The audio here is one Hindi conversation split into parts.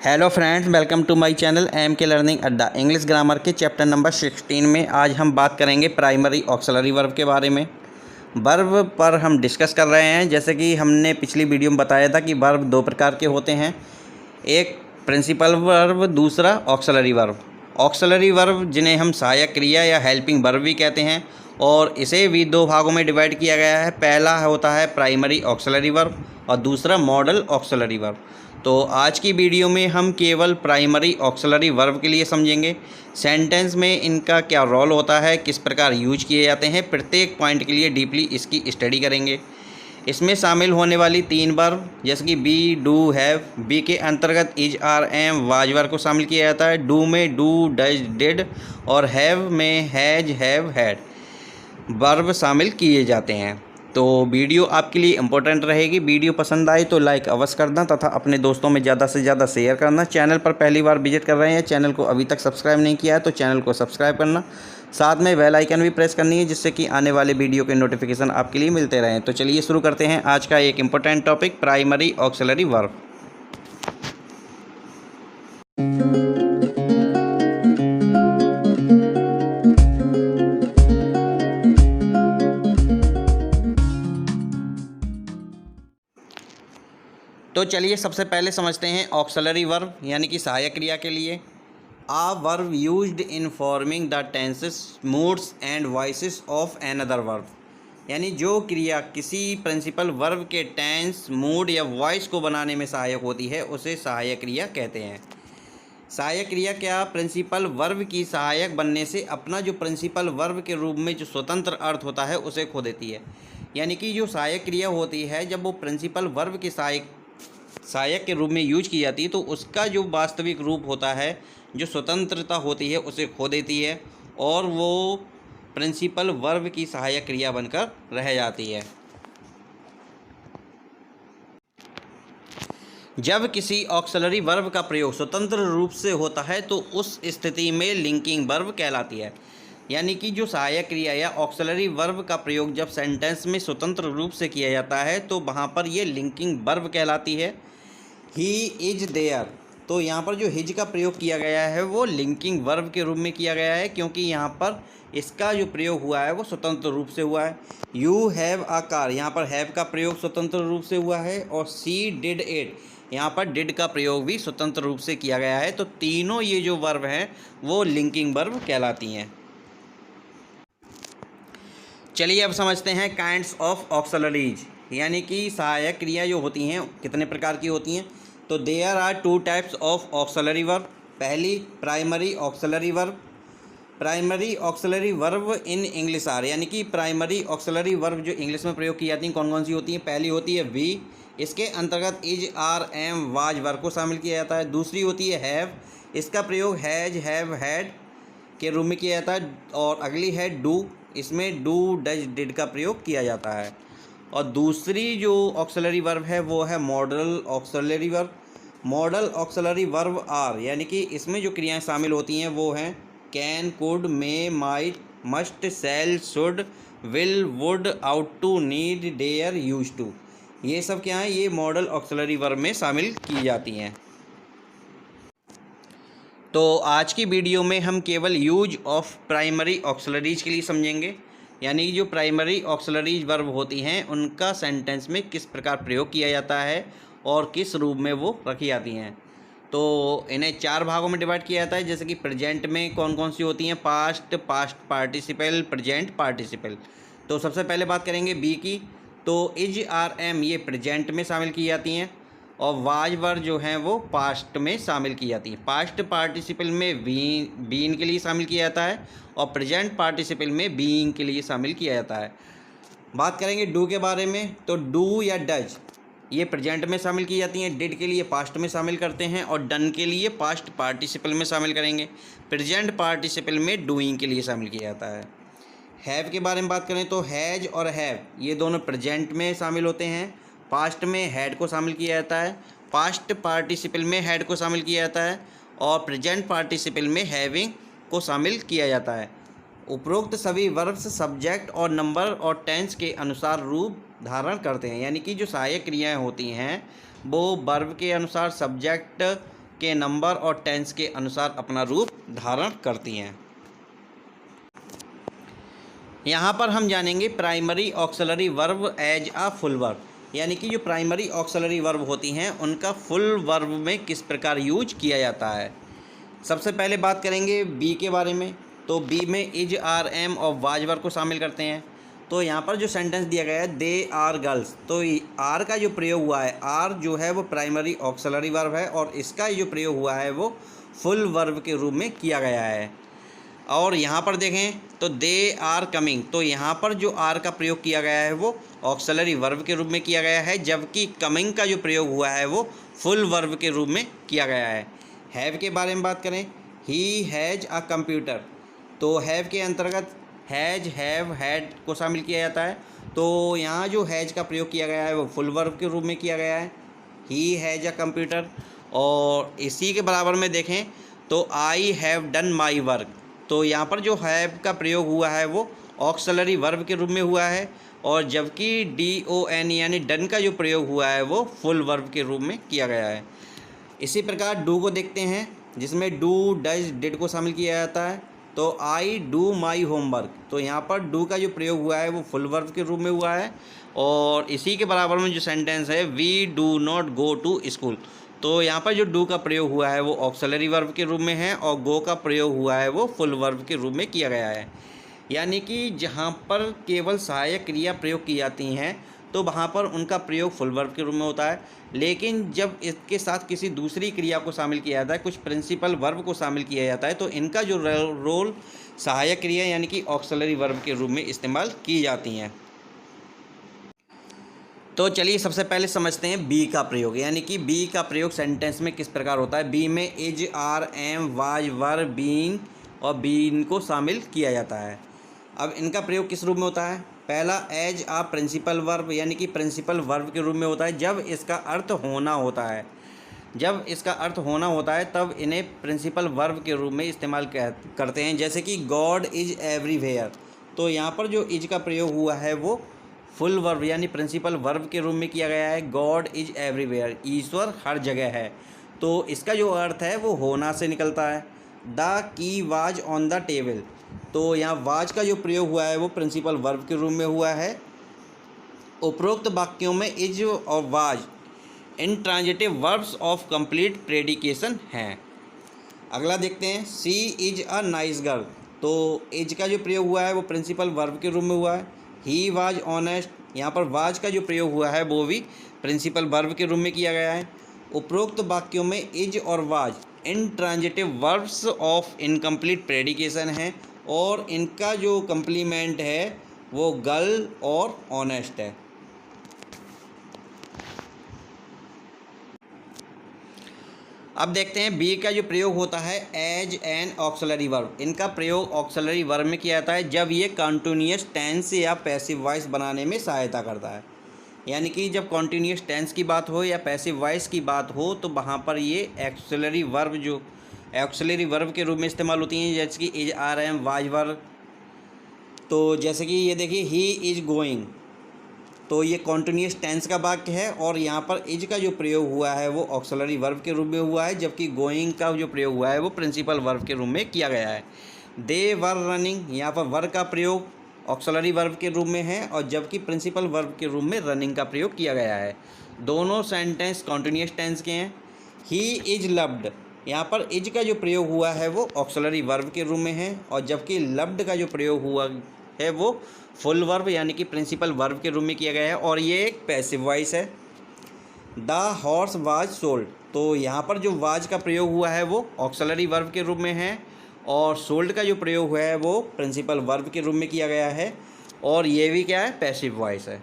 Hello friends, welcome to my channel M K Learning Adda. English grammar के चैप्टर नंबर 16 में आज हम बात करेंगे प्राइमरी ऑक्सिलरी वर्ब के बारे में। वर्ब पर हम डिस्कस कर रहे हैं। जैसे कि हमने पिछली वीडियो में बताया था कि वर्ब दो प्रकार के होते हैं, एक प्रिंसिपल वर्ब, दूसरा ऑक्सिलरी वर्ब। ऑक्सिलरी वर्ब जिन्हें हम सहायक क्रिया या हेल्पिंग वर्ब भी कहते हैं, और इसे भी दो भागों में डिवाइड किया गया है। पहला होता है प्राइमरी ऑक्सिलरी वर्ब और दूसरा मॉडल ऑक्सिलरी वर्ब। तो आज की वीडियो में हम केवल प्राइमरी ऑक्सिलरी वर्ब के लिए समझेंगे। सेंटेंस में इनका क्या रोल होता है, किस प्रकार यूज किए जाते हैं, प्रत्येक पॉइंट के लिए डीपली इसकी स्टडी करेंगे। इसमें शामिल होने वाली तीन वर्ब जैसे कि बी, डू, हैव। बी के अंतर्गत is, are, am, was verb को शामिल किया जाता है। डू में डू, डज, डिड और हैव में हैज, हैव, हैड वर्ब शामिल किए जाते हैं। तो वीडियो आपके लिए इम्पोर्टेंट रहेगी। वीडियो पसंद आए तो लाइक अवश्य करना तथा अपने दोस्तों में ज़्यादा से ज़्यादा शेयर करना। चैनल पर पहली बार विजिट कर रहे हैं, चैनल को अभी तक सब्सक्राइब नहीं किया है तो चैनल को सब्सक्राइब करना, साथ में बेल आइकन भी प्रेस करनी है जिससे कि आने वाले वीडियो के नोटिफिकेशन आपके लिए मिलते रहें। तो चलिए शुरू करते हैं आज का एक important topic, primary auxiliary verb. तो चलिए सबसे पहले समझते हैं ऑक्सिलरी वर्ब यानी कि सहायक क्रिया के लिए। A verb used in forming the tenses, moods and voices of another verb, यानी जो क्रिया किसी प्रिंसिपल वर्ब के टेंस, मूड या वॉइस को बनाने में सहायक होती है उसे सहायक क्रिया कहते हैं। सहायक क्रिया क्या प्रिंसिपल वर्ब की सहायक बनने से अपना जो प्रिंसिपल वर्ब के रूप में जो स्वतंत्र अर्थ होता है उसे खो देती है। यानी कि जो सहायक क्रिया होती है जब वो प्रिंसिपल वर्ब के सहायक के रूप में यूज की जाती है तो उसका जो वास्तविक रूप होता है, जो स्वतंत्रता होती है उसे खो देती है और वो प्रिंसिपल वर्ब की सहायक क्रिया बनकर रह जाती है। जब किसी ऑक्सिलरी वर्ब का प्रयोग स्वतंत्र रूप से होता है तो उस स्थिति में लिंकिंग वर्ब कहलाती है। यानी कि जो सहायक क्रिया या ऑक्सिलरी वर्ब का प्रयोग जब सेंटेंस में स्वतंत्र रूप से किया जाता है तो वहाँ पर ये लिंकिंग वर्ब कहलाती है। ही इज देयर, तो यहाँ पर जो हिज का प्रयोग किया गया है वो लिंकिंग वर्ब के रूप में किया गया है क्योंकि यहाँ पर इसका जो प्रयोग हुआ है वो स्वतंत्र रूप से हुआ है। यू हैव अ कार, यहाँ पर हैव का प्रयोग स्वतंत्र रूप से हुआ है। और सी डिड इट, यहाँ पर डिड का प्रयोग भी स्वतंत्र रूप से किया गया है। तो तीनों ये जो वर्ब हैं वो लिंकिंग वर्ब कहलाती हैं। चलिए अब समझते हैं काइंड्स ऑफ ऑक्सिलरीज, यानी कि सहायक क्रिया जो होती हैं कितने प्रकार की होती हैं। तो there are two types of auxiliary verb. पहली primary auxiliary verb. Primary auxiliary verb in English are, यानी कि प्राइमरी ऑक्सिलरी वर्ब जो इंग्लिश में प्रयोग की जाती हैं कौन कौन सी होती हैं। पहली होती है वी, इसके अंतर्गत is, are, am, was verb को शामिल किया जाता है। दूसरी होती है हैव, इसका प्रयोग हैज, हैव, हैड के रूप में किया जाता है। और अगली है डू, इसमें डू, डज, डिड का प्रयोग किया जाता है। और दूसरी जो ऑक्सिलरी वर्ब है वो है modal auxiliary verb. Modal auxiliary verb are, यानी कि इसमें जो क्रियाएं शामिल होती हैं वो हैं can, could, may, might, must, shall, should, will, would, ought to, need, dare, use to. ये सब क्या हैं, ये मॉडल ऑक्सिलरी वर्ब में शामिल की जाती हैं। तो आज की वीडियो में हम केवल यूज ऑफ प्राइमरी ऑक्सिलरीज के लिए समझेंगे, यानी जो प्राइमरी ऑक्सिलरीज वर्ब होती हैं उनका सेंटेंस में किस प्रकार प्रयोग किया जाता है और किस रूप में वो रखी जाती हैं। तो इन्हें चार भागों में डिवाइड किया जाता है। जैसे कि प्रेजेंट में कौन कौन सी होती हैं, past, past participle, present participle. तो सबसे पहले बात करेंगे बी की। तो इज, आर, एम ये प्रेजेंट में शामिल की जाती हैं और वाज वर्ब जो हैं वो पास्ट में शामिल की जाती है। पास्ट पार्टिसिपल में बीन के लिए शामिल किया जाता है और प्रेजेंट पार्टिसिपल में बीइंग के लिए शामिल किया जाता है। बात करेंगे डू के बारे में। तो डू या डज ये प्रेजेंट में शामिल की जाती हैं, डिड के लिए पास्ट में शामिल करते हैं और डन के लिए पास्ट पार्टिसिपल में शामिल करेंगे। प्रेजेंट पार्टिसिपल में डूइंग के लिए शामिल किया जाता है। हैव के बारे में बात करें तो हैज और हैव ये दोनों प्रेजेंट में शामिल होते हैं, पास्ट में हैड को शामिल किया जाता है, पास्ट पार्टिसिपल में हैड को शामिल किया जाता है और प्रेजेंट पार्टिसिपल में हैविंग को शामिल किया जाता है। उपरोक्त सभी वर्ब्स सब्जेक्ट और नंबर और टेंस के अनुसार रूप धारण करते हैं, यानी कि जो सहायक क्रियाएं होती हैं वो वर्ब के अनुसार सब्जेक्ट, के नंबर और टेंस के अनुसार अपना रूप धारण करती हैं। यहाँ पर हम जानेंगे primary auxiliary verb as a full verb, यानी कि जो प्राइमरी ऑक्सिलरी वर्ब होती हैं उनका फुल वर्ब में किस प्रकार यूज किया जाता है। सबसे पहले बात करेंगे बी के बारे में। तो बी में इज, आर, एम और वाज वर्ब को शामिल करते हैं। तो यहाँ पर जो सेंटेंस दिया गया है दे आर गर्ल्स, तो आर का जो प्रयोग हुआ है, आर जो है वो प्राइमरी ऑक्सिलरी वर्ब है और इसका जो प्रयोग हुआ है वो फुल वर्ब के रूप में किया गया है। और यहाँ पर देखें तो दे आर कमिंग, तो यहाँ पर जो आर का प्रयोग किया गया है वो ऑक्सिलरी वर्ब के रूप में किया गया है, जबकि कमिंग का जो प्रयोग हुआ है वो फुल वर्ब के रूप में किया गया है। हैव के बारे में बात करें, ही हैज़ अ कंप्यूटर, तो हैव के अंतर्गत हैज़, हैव, हैड को शामिल किया जाता है। तो यहाँ जो हैज़ का प्रयोग किया गया है वो फुल वर्ब के रूप में किया गया है, ही हैज़ अ कंप्यूटर। और इसी के बराबर में देखें तो I have done my work, तो यहाँ पर जो हैव का प्रयोग हुआ है वो ऑक्सिलरी वर्ब के रूप में हुआ है, और जबकि DON यानी डन का जो प्रयोग हुआ है वो फुल वर्ब के रूप में किया गया है। इसी प्रकार डू को देखते हैं, जिसमें डू, डज, डिड को शामिल किया जाता है। तो आई डू माई होमवर्क, तो यहाँ पर डू का जो प्रयोग हुआ है वो फुल वर्ब के रूप में हुआ है। और इसी के बराबर में जो सेंटेंस है we do not go to school, तो यहाँ पर जो डू का प्रयोग हुआ है वो ऑक्सिलरी वर्ब के रूप में है और गो का प्रयोग हुआ है वो फुल वर्ब के रूप में किया गया है। यानी कि जहाँ पर केवल सहायक क्रिया प्रयोग की जाती हैं तो वहाँ पर उनका प्रयोग फुल वर्ब के रूप में होता है, लेकिन जब इसके साथ किसी दूसरी क्रिया को शामिल किया जाता है, कुछ प्रिंसिपल वर्ब को शामिल किया जाता है, तो इनका जो रोल सहायक क्रिया यानी कि ऑक्सिलरी वर्ब के रूप में इस्तेमाल की जाती हैं। तो चलिए सबसे पहले समझते हैं बी का प्रयोग, यानी कि बी का प्रयोग सेंटेंस में किस प्रकार होता है। बी में is, are, am, was, were, being और बीन को शामिल किया जाता है। अब इनका प्रयोग किस रूप में होता है। पहला एज अ प्रिंसिपल वर्ब, यानी कि प्रिंसिपल वर्ब के रूप में होता है जब इसका अर्थ होना होता है। जब इसका अर्थ होना होता है तब इन्हें प्रिंसिपल वर्ब के रूप में इस्तेमाल करते हैं, जैसे कि गॉड इज एवरीवेयर, तो यहाँ पर जो इज का प्रयोग हुआ है वो फुल वर्ब यानी प्रिंसिपल वर्ब के रूप में किया गया है। गॉड इज एवरीवेयर, ईश्वर हर जगह है, तो इसका जो अर्थ है वो होना से निकलता है। The key was on the table, तो यहाँ वाज का जो प्रयोग हुआ है वो प्रिंसिपल वर्ब के रूप में हुआ है। उपरोक्त वाक्यों में इज और was intransitive verbs of complete predication हैं। अगला देखते हैं she is a nice girl, तो इज का जो प्रयोग हुआ है वो प्रिंसिपल वर्ब के रूप में हुआ है। ही वाज ऑनेस्ट, यहाँ पर वाज का जो प्रयोग हुआ है वो भी प्रिंसिपल वर्ब के रूप में किया गया है। उपरोक्त वाक्यों में इज और was intransitive verbs of incomplete predication हैं और इनका जो कंप्लीमेंट है वो गर्ल और ऑनेस्ट है। अब देखते हैं बी का जो प्रयोग होता है एज एन ऑक्सिलरी वर्ब। इनका प्रयोग ऑक्सिलरी वर्ब में किया जाता है जब ये कॉन्टिन्यूअस टेंस या पैसिव वॉइस बनाने में सहायता करता है। यानी कि जब कॉन्टिन्यूअस टेंस की बात हो या पैसिव वॉइस की बात हो तो वहाँ पर ये ऑक्सिलरी वर्ब जो ऑक्सिलरी वर्ब के रूप में इस्तेमाल होती हैं, जैसे कि इज, आर, एम, वाज, वर। तो जैसे कि ये देखिए ही इज गोइंग, तो ये कॉन्टिन्यूअस टेंस का वाक्य है और यहाँ पर इज का जो प्रयोग हुआ है वो ऑक्सिलरी वर्ब के रूप में हुआ है, जबकि गोइंग का जो प्रयोग हुआ है वो प्रिंसिपल वर्ब के रूप में किया गया है। दे वर रनिंग, यहाँ पर वर का प्रयोग ऑक्सिलरी वर्ब के रूप में है और जबकि प्रिंसिपल वर्ब के रूप में रनिंग का प्रयोग किया गया है। दोनों सेंटेंस कॉन्टिन्यूअस टेंस के हैं। ही इज लव्ड, यहाँ पर इज का जो प्रयोग हुआ है वो ऑक्सिलरी वर्ब के रूप में है और जबकि लव्ड का जो प्रयोग हुआ है वो फुल वर्ब यानी कि प्रिंसिपल वर्ब के रूप में किया गया है और ये एक पैसिव वॉइस है। द हॉर्स वाज सोल्ड, तो यहाँ पर जो वाज का प्रयोग हुआ है वो ऑक्सिलरी वर्ब के रूप में है और सोल्ड का जो प्रयोग हुआ है वो प्रिंसिपल वर्ब के रूप में किया गया है और ये भी क्या है, पैसिव वॉइस है।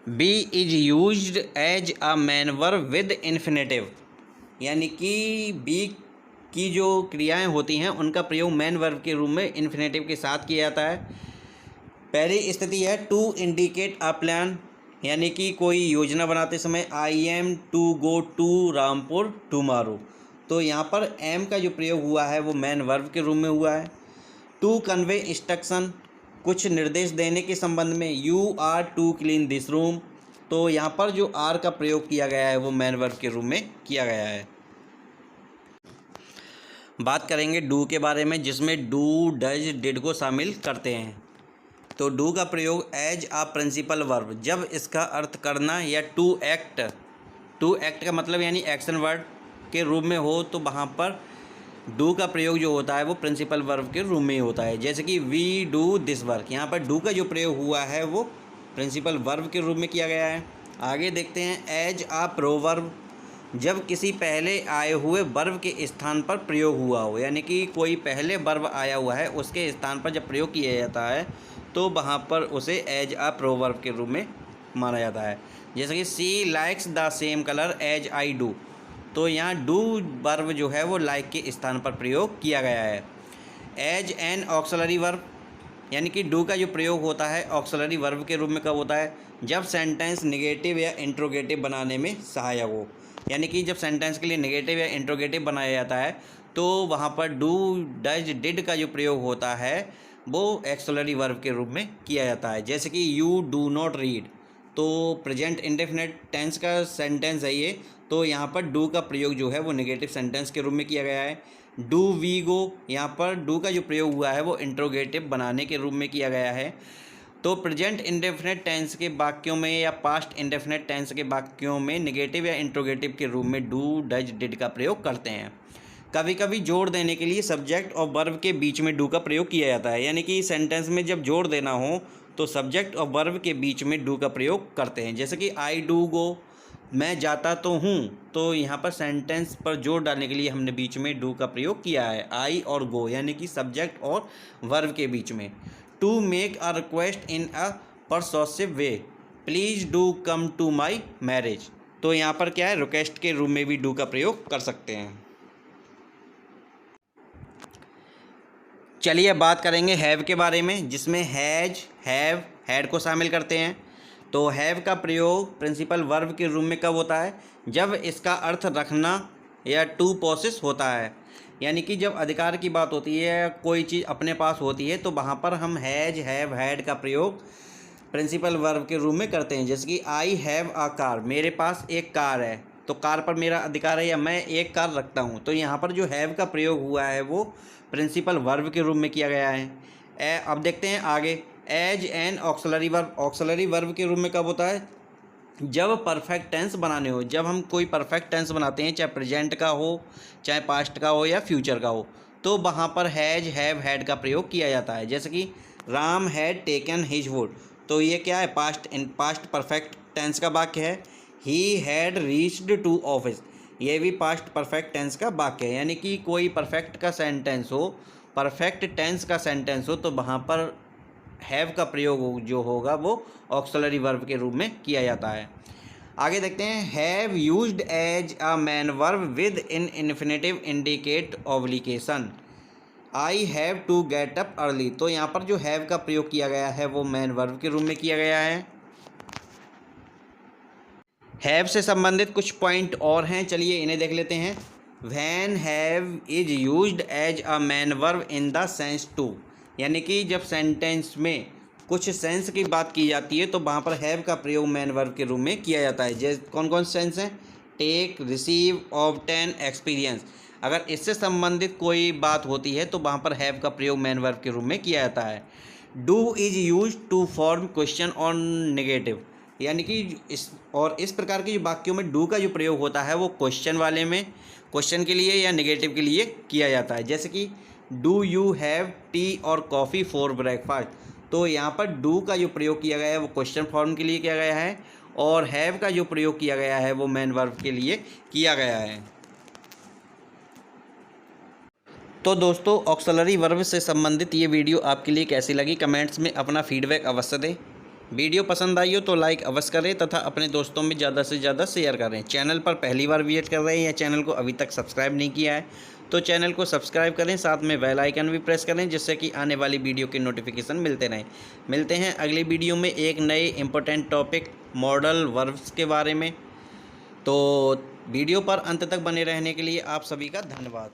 Be is used as a main verb with infinitive, यानी कि बी की जो क्रियाएं होती हैं उनका प्रयोग मैन वर्ब के रूप में इन्फिनेटिव के साथ किया जाता है। पहली स्थिति है टू इंडिकेट अ प्लान, यानी कि कोई योजना बनाते समय I am to go to Rampur tomorrow, तो यहाँ पर एम का जो प्रयोग हुआ है वो मैन वर्ब के रूप में हुआ है। टू कन्वे इंस्ट्रक्शन, कुछ निर्देश देने के संबंध में you are to clean this room, तो यहाँ पर जो आर का प्रयोग किया गया है वो मेन वर्ब के रूप में किया गया है। बात करेंगे डू के बारे में, जिसमें डू, डज, डिड को शामिल करते हैं। तो डू का प्रयोग एज अ प्रिंसिपल वर्ब, जब इसका अर्थ करना या टू एक्ट का मतलब यानी एक्शन वर्ड के रूप में हो, तो वहाँ पर डू का प्रयोग जो होता है वो प्रिंसिपल वर्ब के रूप में ही होता है। जैसे कि वी डू दिस वर्क, यहाँ पर डू का जो प्रयोग हुआ है वो प्रिंसिपल वर्ब के रूप में किया गया है। आगे देखते हैं एज अ प्रोवर्ब, जब किसी पहले आए हुए वर्ब के स्थान पर प्रयोग हुआ हो, यानी कि कोई पहले वर्ब आया हुआ है उसके स्थान पर जब प्रयोग किया जाता है तो वहाँ पर उसे एज अ प्रोवर्ब के रूप में माना जाता है। जैसे कि she likes the same colour as I do, तो यहाँ डू वर्ब जो है वो लाइक के स्थान पर प्रयोग किया गया है। एज एन ऑक्सिलरी वर्ब, यानी कि डू का जो प्रयोग होता है ऑक्सिलरी वर्ब के रूप में कब होता है, जब सेंटेंस नेगेटिव या इंट्रोगेटिव बनाने में सहायक हो। यानी कि जब सेंटेंस के लिए नेगेटिव या इंट्रोगेटिव बनाया जाता है तो वहाँ पर डू, डज, डिड का जो प्रयोग होता है वो ऑक्सिलरी वर्ब के रूप में किया जाता है। जैसे कि यू डू नॉट रीड, तो प्रेजेंट इंडेफिनिट टेंस का सेंटेंस है ये, तो यहाँ पर डू का प्रयोग जो है वो नेगेटिव सेंटेंस के रूप में किया गया है। डू वी गो, यहाँ पर डू का जो प्रयोग हुआ है वो इंट्रोगेटिव बनाने के रूप में किया गया है। तो प्रेजेंट इंडेफिनिट टेंस के वाक्यों में या पास्ट इंडेफिनिट टेंस के वाक्यों में नेगेटिव या इंट्रोगेटिव के रूप में डू, डज, डिड का प्रयोग करते हैं। कभी कभी जोड़ देने के लिए सब्जेक्ट और वर्ब के बीच में डू का प्रयोग किया जाता है, यानी कि सेंटेंस में जब जोड़ देना हो तो सब्जेक्ट और वर्ब के बीच में डू का प्रयोग करते हैं। जैसे कि आई डू गो, मैं जाता तो हूँ, तो यहाँ पर सेंटेंस पर जोड़ डालने के लिए हमने बीच में डू का प्रयोग किया है, आई और गो, यानी कि सब्जेक्ट और वर्ब के बीच में। To make a request in a persuasive way, please do come to my marriage, तो यहाँ पर क्या है, रिक्वेस्ट के रूप में भी डू का प्रयोग कर सकते हैं। चलिए अब बात करेंगे हैव के बारे में, जिसमें हैज, हैव, हैड को शामिल करते हैं। तो हैव का प्रयोग प्रिंसिपल वर्ब के रूप में कब होता है, जब इसका अर्थ रखना या टू पोसेस होता है। यानी कि जब अधिकार की बात होती है, कोई चीज़ अपने पास होती है, तो वहाँ पर हम हैज, हैव, हैड का प्रयोग प्रिंसिपल वर्ब के रूप में करते हैं। जैसे कि आई हैव अ कार, मेरे पास एक कार है, तो कार पर मेरा अधिकार है या मैं एक कार रखता हूँ, तो यहाँ पर जो हैव का प्रयोग हुआ है वो प्रिंसिपल वर्ब के रूप में किया गया है। अब देखते हैं आगे, as an auxiliary verb, auxiliary verb के रूप में कब होता है, जब परफेक्ट टेंस बनाने हो। जब हम कोई परफेक्ट टेंस बनाते हैं, चाहे प्रेजेंट का हो, चाहे पास्ट का हो या फ्यूचर का हो, तो वहाँ पर हैज, हैव, हैड का प्रयोग किया जाता है। जैसे कि Ram had taken his would, तो ये क्या है, पास्ट परफेक्ट टेंस का वाक्य है। He had reached to office, ये भी पास्ट परफेक्ट टेंस का वाक्य है। यानी कि कोई परफेक्ट का सेंटेंस हो, परफेक्ट टेंस का सेंटेंस हो, तो वहाँ पर हैव का प्रयोग जो होगा वो ऑक्सिलरी वर्ब के रूप में किया जाता है। आगे देखते हैं, have used as a main verb with in infinitive indicate obligation, I have to get up early, तो यहाँ पर जो हैव का प्रयोग किया गया है वो मैन वर्ब के रूप में किया गया है। हैव से संबंधित कुछ पॉइंट और हैं, चलिए इन्हें देख लेते हैं। When have is used as a main verb in the sense to, यानी कि जब सेंटेंस में कुछ सेंस की बात की जाती है तो वहाँ पर हैव का प्रयोग मैन वर्ब के रूप में किया जाता है। जैसे कौन कौन से सेंस हैं, टेक, रिसीव, ऑब्टेन, एक्सपीरियंस, अगर इससे संबंधित कोई बात होती है तो वहाँ पर हैव का प्रयोग मैन वर्ब के रूप में किया जाता है। Do is use to form question on negative, यानी कि इस प्रकार के जो वाक्यों में डू का जो प्रयोग होता है वो क्वेश्चन वाले में, क्वेश्चन के लिए या नेगेटिव के लिए किया जाता है। जैसे कि डू यू हैव टी और कॉफ़ी फॉर ब्रेकफास्ट, तो यहाँ पर डू का जो प्रयोग किया गया है वो क्वेश्चन फॉर्म के लिए किया गया है और हैव का जो प्रयोग किया गया है वो मैन वर्ब के लिए किया गया है। तो दोस्तों, ऑक्सिलरी वर्ब से संबंधित ये वीडियो आपके लिए कैसी लगी, कमेंट्स में अपना फीडबैक अवश्य दें। वीडियो पसंद आई हो तो लाइक अवश्य करें तथा अपने दोस्तों में ज़्यादा से ज़्यादा शेयर करें। चैनल पर पहली बार विजिट कर रहे हैं या चैनल को अभी तक सब्सक्राइब नहीं किया है तो चैनल को सब्सक्राइब करें, साथ में बेल आइकन भी प्रेस करें जिससे कि आने वाली वीडियो के नोटिफिकेशन मिलते रहें। मिलते हैं अगली वीडियो में एक नए इम्पोर्टेंट टॉपिक मॉडल वर्ब्स के बारे में। तो वीडियो पर अंत तक बने रहने के लिए आप सभी का धन्यवाद।